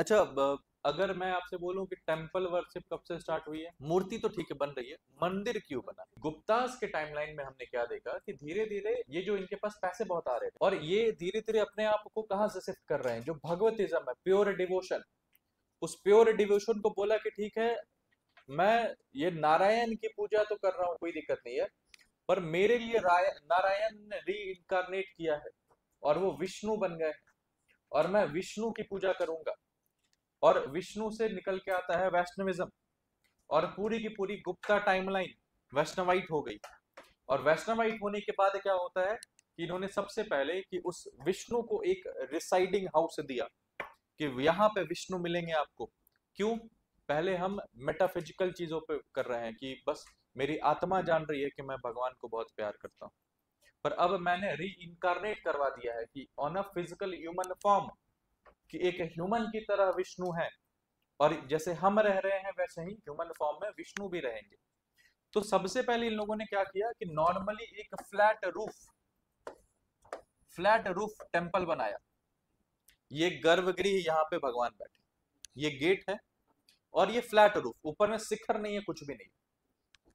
अच्छा, अगर मैं आपसे बोलूं कि टेम्पल वर्शिप कब से स्टार्ट हुई है? मूर्ति तो ठीक है बन रही है, मंदिर क्यों बना? गुप्तास के टाइमलाइन में हमने क्या देखा कि धीरे धीरे ये जो इनके पास पैसे बहुत आ रहे थे और ये धीरे धीरे अपने आप को कहाँ से शिफ्ट कर रहे हैं, जो भगवतिज्म है, प्योर डिवोशन, उस प्योर डिवोशन को बोला कि ठीक है, मैं ये नारायण की पूजा तो कर रहा हूँ, कोई दिक्कत नहीं है, पर मेरे लिए नारायण ने री इनकारनेट किया है और वो विष्णु बन गए और मैं विष्णु की पूजा करूंगा। और विष्णु से निकल के आता है वैष्णविज्म, और पूरी की पूरी गुप्ता टाइमलाइन वैष्णवाइट हो गई। और वैष्णवाइट होने के बाद क्या होता है कि इन्होंने सबसे पहले कि उस विष्णु को एक रिसाइडिंग हाउस दिया कि यहाँ पे विष्णु मिलेंगे आपको। क्यों? पहले हम मेटाफिजिकल चीजों पे कर रहे हैं कि बस मेरी आत्मा जान रही है कि मैं भगवान को बहुत प्यार करता हूँ, पर अब मैंने री इनकारनेट करवा दिया है कि on a physical human form, कि एक ह्यूमन की तरह विष्णु है, और जैसे हम रह रहे हैं वैसे ही ह्यूमन फॉर्म में विष्णु भी रहेंगे। तो सबसे पहले इन लोगों ने क्या किया कि नॉर्मली एक फ्लैट रूफ टेम्पल बनाया। ये गर्भगृह, यहाँ पे भगवान बैठे, ये गेट है, और ये फ्लैट रूफ, ऊपर में शिखर नहीं है, कुछ भी नहीं।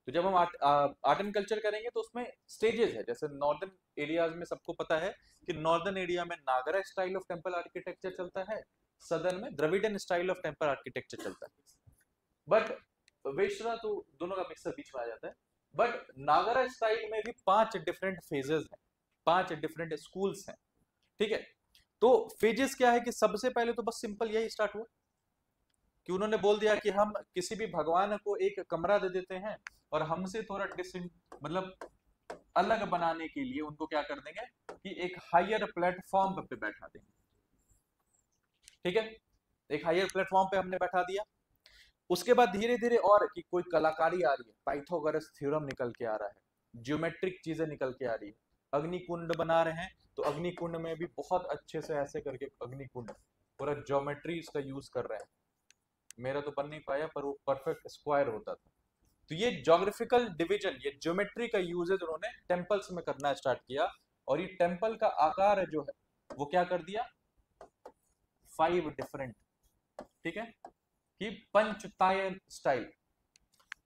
तो जब हम आर्ट एंड कल्चर करेंगे तो उसमें स्टेजेस है, जैसे नॉर्दर्न एरियाज में सबको पता है कि नॉर्दर्न एरिया में नागरा स्टाइल ऑफ टेम्पल आर्किटेक्चर चलता है, सदर्न में Dravidian style of temple architecture चलता है। बट वेश्रा तो दोनों का मिक्सर बीच में आ जाता है। बट नागरा स्टाइल में भी 5 डिफरेंट फेजेस हैं, 5 डिफरेंट स्कूल्स हैं। ठीक है, तो फेजेस क्या है कि सबसे पहले तो बस सिंपल यही स्टार्ट हुआ कि उन्होंने बोल दिया कि हम किसी भी भगवान को एक कमरा दे देते हैं और हमसे थोड़ा मतलब अलग बनाने के लिए उनको क्या कर देंगे कि एक हायर प्लेटफॉर्म पे बैठा देंगे। ठीक है, एक हायर प्लेटफॉर्म पे हमने बैठा दिया। उसके बाद धीरे धीरे और कि कोई कलाकारी आ रही है, पाइथागोरस थ्योरम निकल के आ रहा है, ज्योमेट्रिक चीजें निकल के आ रही है, अग्निकुंड बना रहे हैं तो अग्निकुंड में भी बहुत अच्छे से ऐसे करके अग्निकुंड पूरा ज्योमेट्री इसका यूज कर रहे हैं। मेरा तो बन नहीं पाया पर वो परफेक्ट स्क्वायर होता था। तो ये ज्योग्राफिकल डिवीजन, ये ज्योमेट्री का यूजेज उन्होंने टेम्पल्स में करना स्टार्ट किया। और ये टेम्पल का आकार जो है वो क्या कर दिया, 5 डिफरेंट। ठीक है, कि पंचतायन स्टाइल।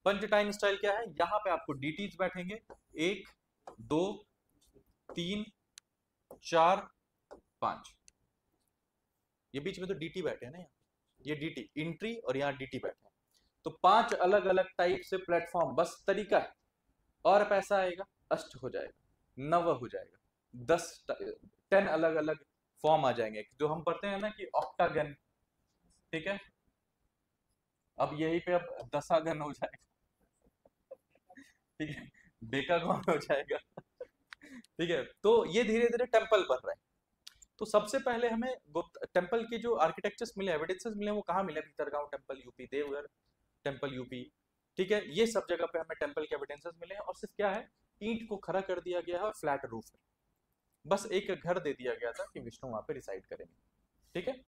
पंचटाइन स्टाइल क्या है, यहाँ पे आपको डीटीज बैठेंगे, 1 2 3 4 5। ये बीच में तो डीटी बैठे हैं ना, यहाँ ये डीटी इंट्री और यहाँ डीटी बैठे हैं। तो 5 अलग अलग टाइप से प्लेटफॉर्म, बस तरीका है, और पैसा आएगा, अष्ट हो जाएगा, नव हो जाएगा, 10 अलग अलग फॉर्म आ जाएंगे, जो हम पढ़ते हैं ना कि ऑक्टागन। ठीक है, अब यही पे अब दशागन हो जाएगा। ठीक है, डेकागॉन हो जाएगा। ठीक है, तो ये धीरे धीरे टेम्पल बन रहे हैं। तो सबसे पहले हमें गुप्त टेम्पल के जो आर्किटेक्चर्स मिले, एविडेंसेस मिले, वो कहाँ मिले? Bhitargaon temple UP, Deoghar temple UP. ठीक है, ये सब जगह पे हमें टेम्पल के एविडेंसेस मिले हैं, और सिर्फ क्या है, ईंट को खड़ा कर दिया गया है और फ्लैट रूफ है, बस एक घर दे दिया गया था कि विष्णु वहां पे रिसाइड करेंगे। ठीक है।